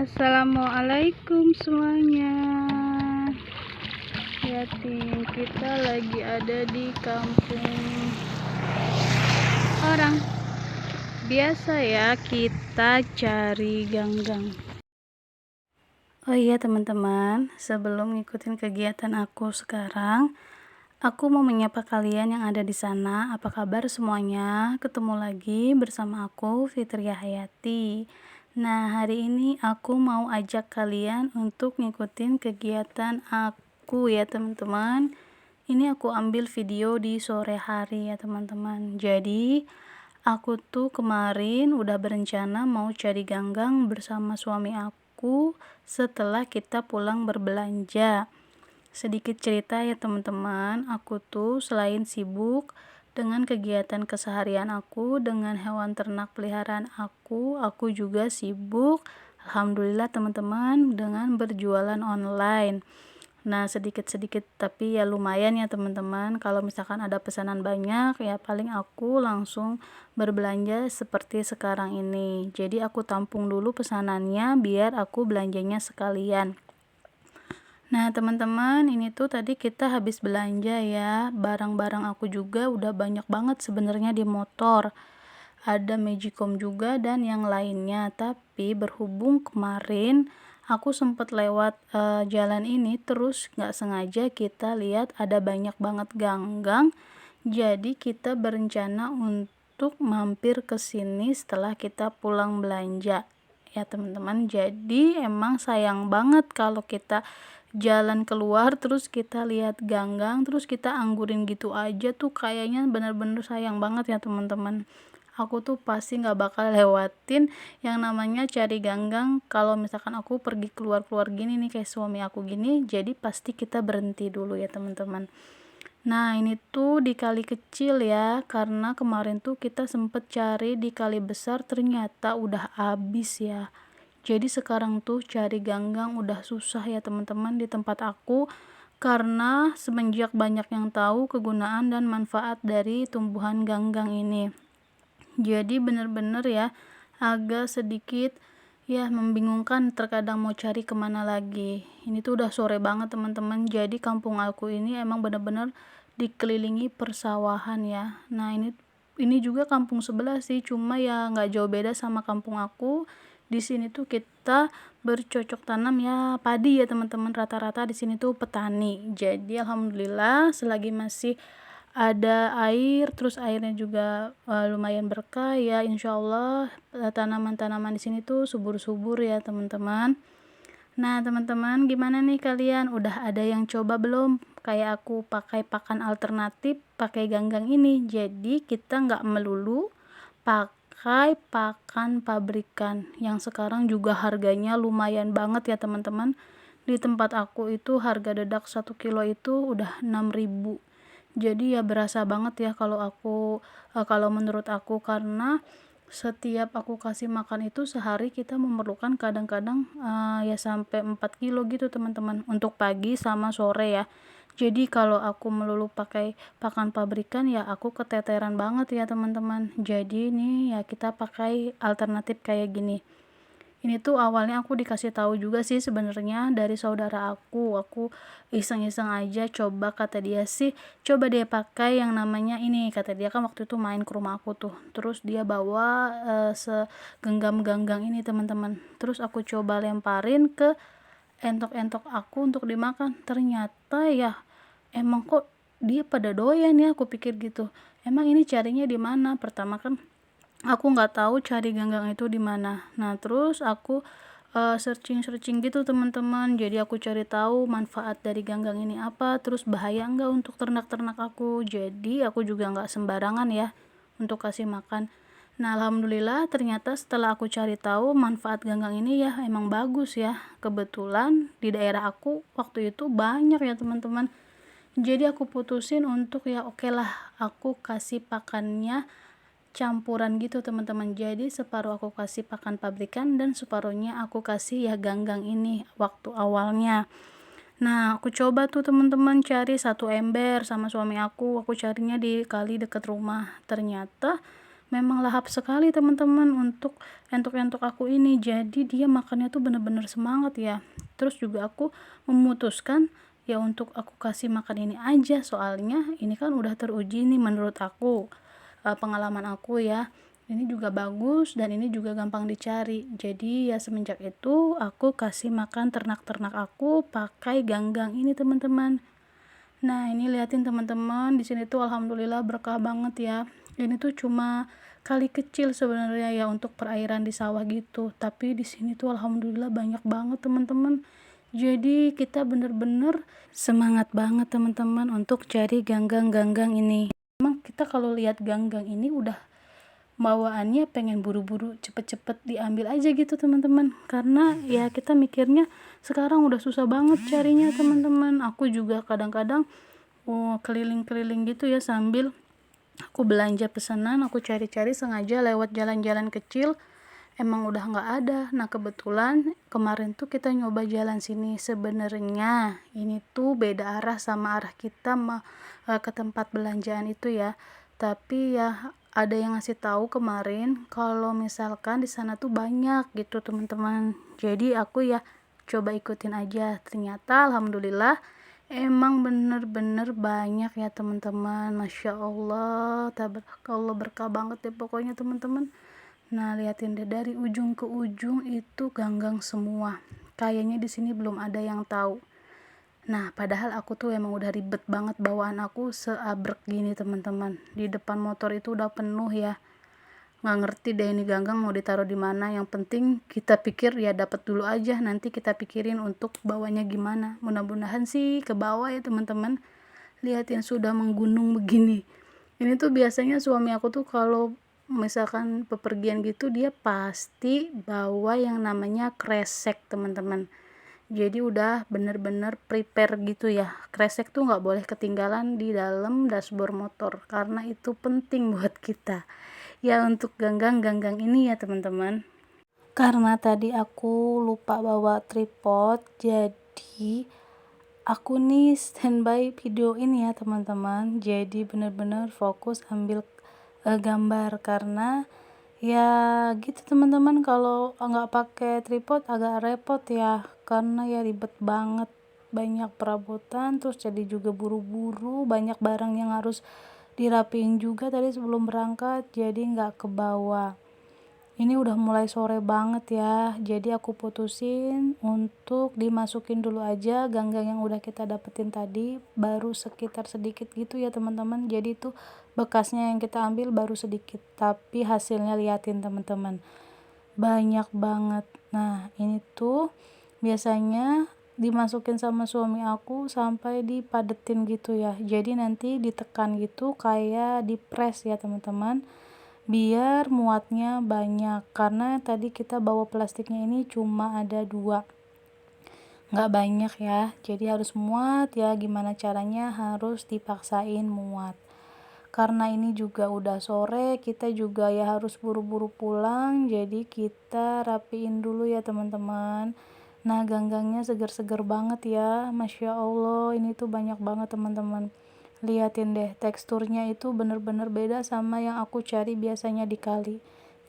Assalamualaikum semuanya. Ya ting, kita lagi ada di kampung orang. Biasa ya kita cari ganggang. Oh iya teman-teman, sebelum ngikutin kegiatan aku sekarang, aku mau menyapa kalian yang ada di sana. Apa kabar semuanya? Ketemu lagi bersama aku Fitria Hayati. Nah, hari ini aku mau ajak kalian untuk ngikutin kegiatan aku ya teman-teman. Ini aku ambil video di sore hari ya teman-teman. Jadi, aku tuh kemarin udah berencana mau cari ganggang bersama suami aku setelah kita pulang berbelanja. Sedikit cerita ya teman-teman, aku tuh selain sibuk dengan kegiatan keseharian aku dengan hewan ternak peliharaan aku juga sibuk, alhamdulillah teman-teman, dengan berjualan online. Nah, sedikit-sedikit tapi ya lumayan ya teman-teman. Kalau misalkan ada pesanan banyak, ya paling aku langsung berbelanja seperti sekarang ini. Jadi aku tampung dulu pesanannya biar aku belanjanya sekalian. Nah teman-teman, ini tuh tadi kita habis belanja ya. Barang-barang aku juga udah banyak banget sebenarnya di motor. Ada Magicom juga dan yang lainnya. Tapi berhubung kemarin aku sempat lewat jalan ini, terus nggak sengaja kita lihat ada banyak banget ganggang. Jadi kita berencana untuk mampir ke sini setelah kita pulang belanja. Ya teman-teman, jadi emang sayang banget kalau kita jalan keluar terus kita lihat ganggang terus kita anggurin gitu aja, tuh kayaknya bener-bener sayang banget ya teman-teman. Aku tuh pasti nggak bakal lewatin yang namanya cari ganggang kalau misalkan aku pergi keluar-keluar gini nih kayak suami aku gini. Jadi pasti kita berhenti dulu ya teman-teman. Nah ini tuh di kali kecil ya, karena kemarin tuh kita sempet cari di kali besar ternyata udah habis ya. Jadi sekarang tuh cari ganggang udah susah ya teman-teman di tempat aku, karena semenjak banyak yang tahu kegunaan dan manfaat dari tumbuhan ganggang ini. Jadi bener-bener ya agak sedikit ya membingungkan terkadang mau cari kemana lagi. Ini tuh udah sore banget teman-teman. Jadi kampung aku ini emang bener-bener dikelilingi persawahan ya. Nah ini juga kampung sebelah sih, cuma ya nggak jauh beda sama kampung aku. Di sini tuh kita bercocok tanam ya padi ya teman-teman. Rata-rata di sini tuh petani. Jadi alhamdulillah selagi masih ada air, terus airnya juga lumayan berkah ya, insyaallah tanaman-tanaman di sini tuh subur-subur ya teman-teman. Nah teman-teman, gimana nih kalian, udah ada yang coba belum kayak aku pakai pakan alternatif pakai ganggang ini? Jadi kita nggak melulu pakai pakan pabrikan yang sekarang juga harganya lumayan banget ya teman-teman. Di tempat aku itu harga dedak 1 kilo itu udah 6.000. Jadi ya berasa banget ya kalau menurut aku, karena setiap aku kasih makan itu sehari kita memerlukan kadang-kadang ya sampai 4 kilo gitu teman-teman, untuk pagi sama sore ya. Jadi kalau aku melulu pakai pakan pabrikan ya aku keteteran banget ya teman-teman. Jadi nih ya kita pakai alternatif kayak gini. Ini tuh awalnya aku dikasih tahu juga sih sebenarnya dari saudara aku iseng-iseng aja coba, kata dia sih coba deh pakai yang namanya ini, kata dia kan waktu itu main ke rumah aku tuh, terus dia bawa segenggam ganggang ini teman-teman, terus aku coba lemparin ke entok-entok aku untuk dimakan, ternyata ya emang kok dia pada doyan ya, aku pikir gitu. Emang ini carinya di mana? Pertama kan aku nggak tahu cari ganggang itu di mana. Nah terus aku searching gitu teman-teman. Jadi aku cari tahu manfaat dari ganggang ini apa, terus bahaya nggak untuk ternak-ternak aku. Jadi aku juga nggak sembarangan ya untuk kasih makan. Nah alhamdulillah ternyata setelah aku cari tahu manfaat ganggang ini ya emang bagus ya. Kebetulan di daerah aku waktu itu banyak ya teman-teman. Jadi aku putusin untuk ya oke lah aku kasih pakannya campuran gitu teman-teman. Jadi separuh aku kasih pakan pabrikan dan separuhnya aku kasih ya ganggang ini waktu awalnya. Nah aku coba tuh teman-teman cari 1 ember sama suami aku carinya di kali deket rumah. Ternyata memang lahap sekali teman-teman untuk entok-entok aku ini. Jadi dia makannya tuh bener-bener semangat ya. Terus juga aku memutuskan ya untuk aku kasih makan ini aja, soalnya ini kan udah teruji nih menurut aku, pengalaman aku ya, ini juga bagus dan ini juga gampang dicari. Jadi ya semenjak itu aku kasih makan ternak-ternak aku pakai ganggang ini teman-teman. Nah, ini liatin teman-teman, di sini tuh alhamdulillah berkah banget ya. Ini tuh cuma kali kecil sebenarnya ya untuk perairan di sawah gitu, tapi di sini tuh alhamdulillah banyak banget teman-teman. Jadi kita bener-bener semangat banget teman-teman untuk cari ganggang-ganggang ini. Emang kita kalau lihat ganggang ini udah bawaannya pengen buru-buru cepet-cepet diambil aja gitu teman-teman, karena ya kita mikirnya sekarang udah susah banget carinya teman-teman. Aku juga kadang-kadang keliling-keliling gitu ya, sambil aku belanja pesanan, aku cari-cari sengaja lewat jalan-jalan kecil, emang udah nggak ada. Nah kebetulan kemarin tuh kita nyoba jalan sini. Sebenarnya ini tuh beda arah sama arah kita ke tempat belanjaan itu ya, tapi ya ada yang ngasih tahu kemarin kalau misalkan di sana tuh banyak gitu teman-teman. Jadi aku ya coba ikutin aja, ternyata alhamdulillah emang bener-bener banyak ya teman-teman. Masya Allah, tabarakallah, berkah banget deh pokoknya teman-teman. Nah liatin deh, dari ujung ke ujung itu ganggang semua, kayaknya di sini belum ada yang tahu. Nah padahal aku tuh emang udah ribet banget, bawaan aku seabrek gini teman-teman, di depan motor itu udah penuh ya. Nggak ngerti deh ini ganggang mau ditaruh di mana, yang penting kita pikir ya dapat dulu aja, nanti kita pikirin untuk bawanya gimana. Mudah-mudahan sih ke bawah ya teman-teman. Liatin sudah menggunung begini. Ini tuh biasanya suami aku tuh kalau misalkan bepergian gitu dia pasti bawa yang namanya kresek teman-teman. Jadi udah bener-bener prepare gitu ya. Kresek tuh nggak boleh ketinggalan di dalam dashboard motor, karena itu penting buat kita ya untuk ganggang-ganggang ini ya teman-teman. Karena tadi aku lupa bawa tripod, jadi aku nih standby video ini ya teman-teman. Jadi bener-bener fokus ambil gambar, karena ya gitu teman-teman, kalau nggak pakai tripod agak repot ya, karena ya ribet banget, banyak perabotan, terus jadi juga buru-buru, banyak barang yang harus dirapiin juga tadi sebelum berangkat, jadi nggak kebawa. Ini udah mulai sore banget ya, jadi aku putusin untuk dimasukin dulu aja ganggang yang udah kita dapetin tadi, baru sekitar sedikit gitu ya teman-teman. Jadi itu bekasnya yang kita ambil baru sedikit, tapi hasilnya liatin teman-teman, banyak banget. Nah ini tuh biasanya dimasukin sama suami aku sampai dipadetin gitu ya, jadi nanti ditekan gitu kayak dipres ya teman-teman, biar muatnya banyak. Karena tadi kita bawa plastiknya ini cuma ada 2, nggak banyak ya, jadi harus muat ya, gimana caranya harus dipaksain muat. Karena ini juga udah sore, kita juga ya harus buru-buru pulang, jadi kita rapiin dulu ya teman-teman. Nah ganggangnya seger-seger banget ya, Masya Allah, ini tuh banyak banget teman-teman. Liatin deh, teksturnya itu bener-bener beda sama yang aku cari biasanya di kali.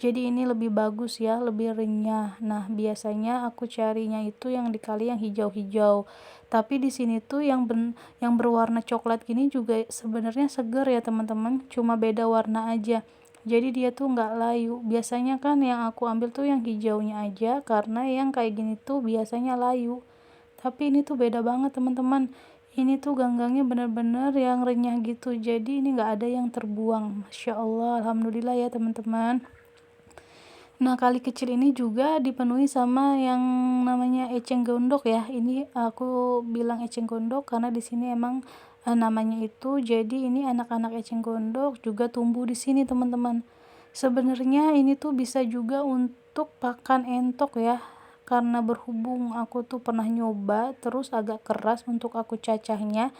Jadi ini lebih bagus ya, lebih renyah. Nah biasanya aku carinya itu yang di kali yang hijau-hijau, tapi di sini tuh yang berwarna coklat gini juga sebenarnya seger ya teman-teman, cuma beda warna aja. Jadi dia tuh nggak layu. Biasanya kan yang aku ambil tuh yang hijaunya aja, karena yang kayak gini tuh biasanya layu. Tapi ini tuh beda banget teman-teman. Ini tuh ganggangnya bener-bener yang renyah gitu. Jadi ini nggak ada yang terbuang. Masya Allah, alhamdulillah ya teman-teman. Nah kali kecil ini juga dipenuhi sama yang namanya eceng gondok ya. Ini aku bilang eceng gondok karena di sini emang namanya itu. Jadi ini anak-anak eceng gondok juga tumbuh di sini teman-teman. Sebenarnya ini tuh bisa juga untuk pakan entok ya, karena berhubung aku tuh pernah nyoba terus agak keras untuk aku cacahnya,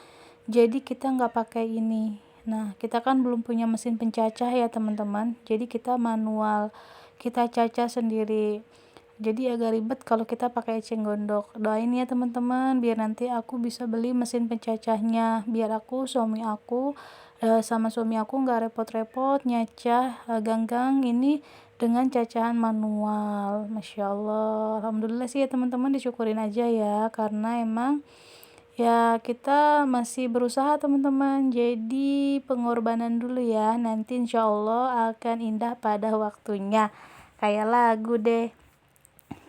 jadi kita nggak pakai ini. Nah kita kan belum punya mesin pencacah ya teman-teman, jadi kita manual, kita cacah sendiri. Jadi agak ribet kalau kita pakai eceng gondok. Doain ya teman-teman biar nanti aku bisa beli mesin pencacahnya, biar aku, suami aku sama suami aku nggak repot-repot nyacah ganggang ini dengan cacahan manual. Masya Allah, alhamdulillah sih ya teman-teman, disyukurin aja ya, karena emang ya kita masih berusaha teman-teman, jadi pengorbanan dulu ya, nanti insya Allah akan indah pada waktunya, kayak lagu deh.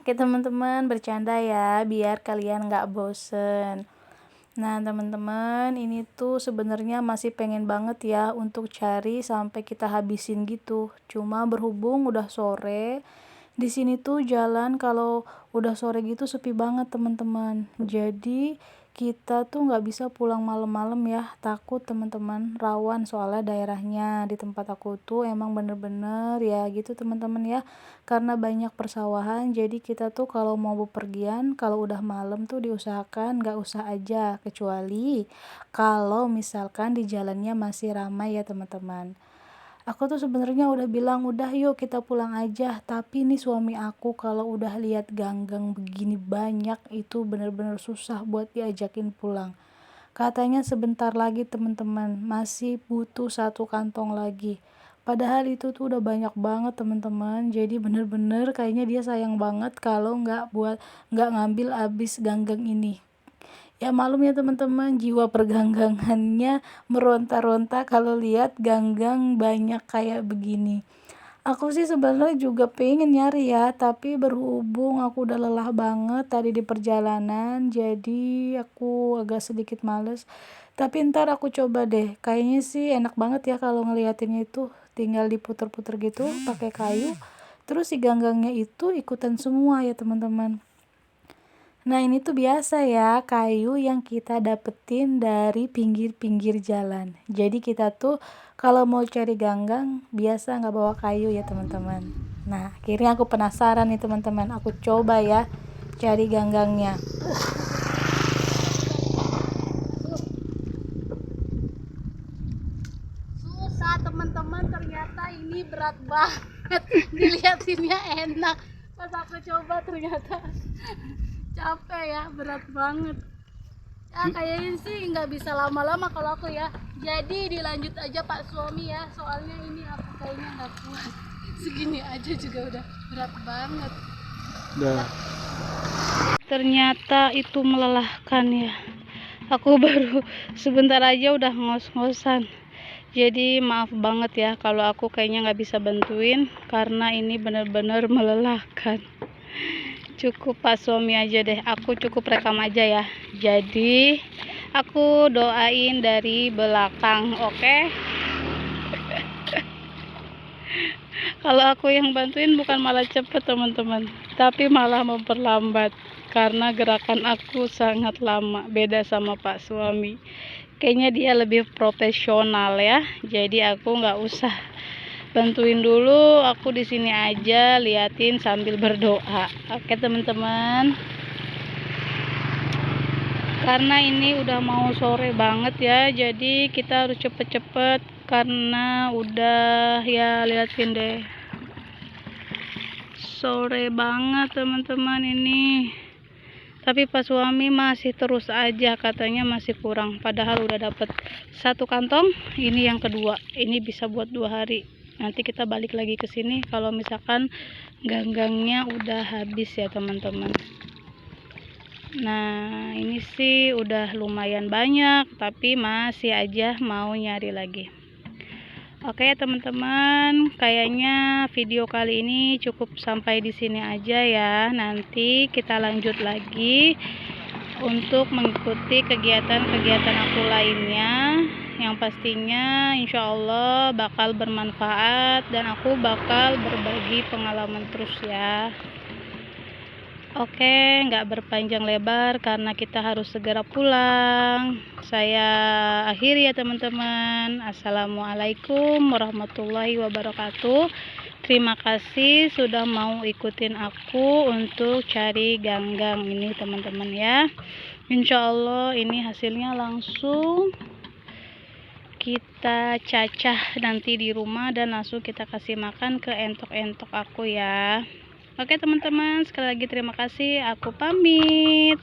Oke teman-teman, bercanda ya biar kalian nggak bosen. Nah teman-teman, ini tuh sebenarnya masih pengen banget ya untuk cari sampai kita habisin gitu, cuma berhubung udah sore, di sini tuh jalan kalau udah sore gitu sepi banget teman-teman, jadi kita tuh nggak bisa pulang malam-malam ya, takut teman-teman, rawan soalnya daerahnya di tempat aku tuh emang bener-bener ya gitu teman-teman ya, karena banyak persawahan, jadi kita tuh kalau mau bepergian kalau udah malam tuh diusahakan nggak usah aja, kecuali kalau misalkan di jalannya masih ramai ya teman-teman. Aku tuh sebenarnya udah bilang udah yuk kita pulang aja, tapi nih suami aku kalau udah lihat ganggang begini banyak itu bener-bener susah buat diajakin pulang. Katanya sebentar lagi teman-teman, masih butuh 1 kantong lagi. Padahal itu tuh udah banyak banget teman-teman, jadi bener-bener kayaknya dia sayang banget kalau nggak ngambil abis ganggang ini. Ya malum ya teman-teman, jiwa perganggangannya meronta-ronta kalau lihat ganggang banyak kayak begini. Aku sih sebenarnya juga pengen nyari ya, tapi berhubung aku udah lelah banget tadi di perjalanan, jadi aku agak sedikit males. Tapi ntar aku coba deh, kayaknya sih enak banget ya kalau ngeliatinnya itu, tinggal diputer-puter gitu pakai kayu, terus si ganggangnya itu ikutan semua ya teman-teman. Nah ini tuh biasa ya, kayu yang kita dapetin dari pinggir-pinggir jalan. Jadi kita tuh kalau mau cari ganggang biasa nggak bawa kayu ya teman-teman. Nah akhirnya aku penasaran nih teman-teman, aku coba ya cari ganggangnya. Susah teman-teman, ternyata ini berat banget. Dilihatinnya enak, pas aku coba ternyata capek ya, berat banget ya. Kayaknya sih nggak bisa lama-lama kalau aku ya, jadi dilanjut aja Pak suami ya, soalnya ini aku kayaknya nggak kuat. Segini aja juga udah berat banget. Ternyata itu melelahkan ya, aku baru sebentar aja udah ngos-ngosan. Jadi maaf banget ya kalau aku kayaknya nggak bisa bantuin, karena ini benar-benar melelahkan. Cukup Pak suami aja deh, aku cukup rekam aja ya. Jadi aku doain dari belakang, oke? Kalau aku yang bantuin bukan malah cepet teman-teman, tapi malah memperlambat, karena gerakan aku sangat lama, beda sama Pak suami. Kayaknya dia lebih profesional ya, jadi aku nggak usah bantuin dulu, aku di sini aja liatin sambil berdoa. Oke teman-teman, karena ini udah mau sore banget ya, jadi kita harus cepet-cepet karena udah ya, liatin deh, sore banget teman-teman ini. Tapi pas suami masih terus aja katanya masih kurang, padahal udah dapet 1 kantong, ini yang kedua, ini bisa buat 2 hari. Nanti kita balik lagi ke sini kalau misalkan ganggangnya udah habis ya teman-teman. Nah ini sih udah lumayan banyak, tapi masih aja mau nyari lagi. Oke teman-teman, kayaknya video kali ini cukup sampai di sini aja ya. Nanti kita lanjut lagi untuk mengikuti kegiatan-kegiatan aku lainnya, yang pastinya insya Allah bakal bermanfaat dan aku bakal berbagi pengalaman terus ya. Oke, nggak berpanjang lebar karena kita harus segera pulang. Saya akhiri ya teman-teman. Assalamualaikum warahmatullahi wabarakatuh. Terima kasih sudah mau ikutin aku untuk cari ganggang ini teman-teman ya. Insya Allah ini hasilnya langsung kita cacah nanti di rumah dan langsung kita kasih makan ke entok-entok aku ya. Oke teman-teman, sekali lagi terima kasih, aku pamit.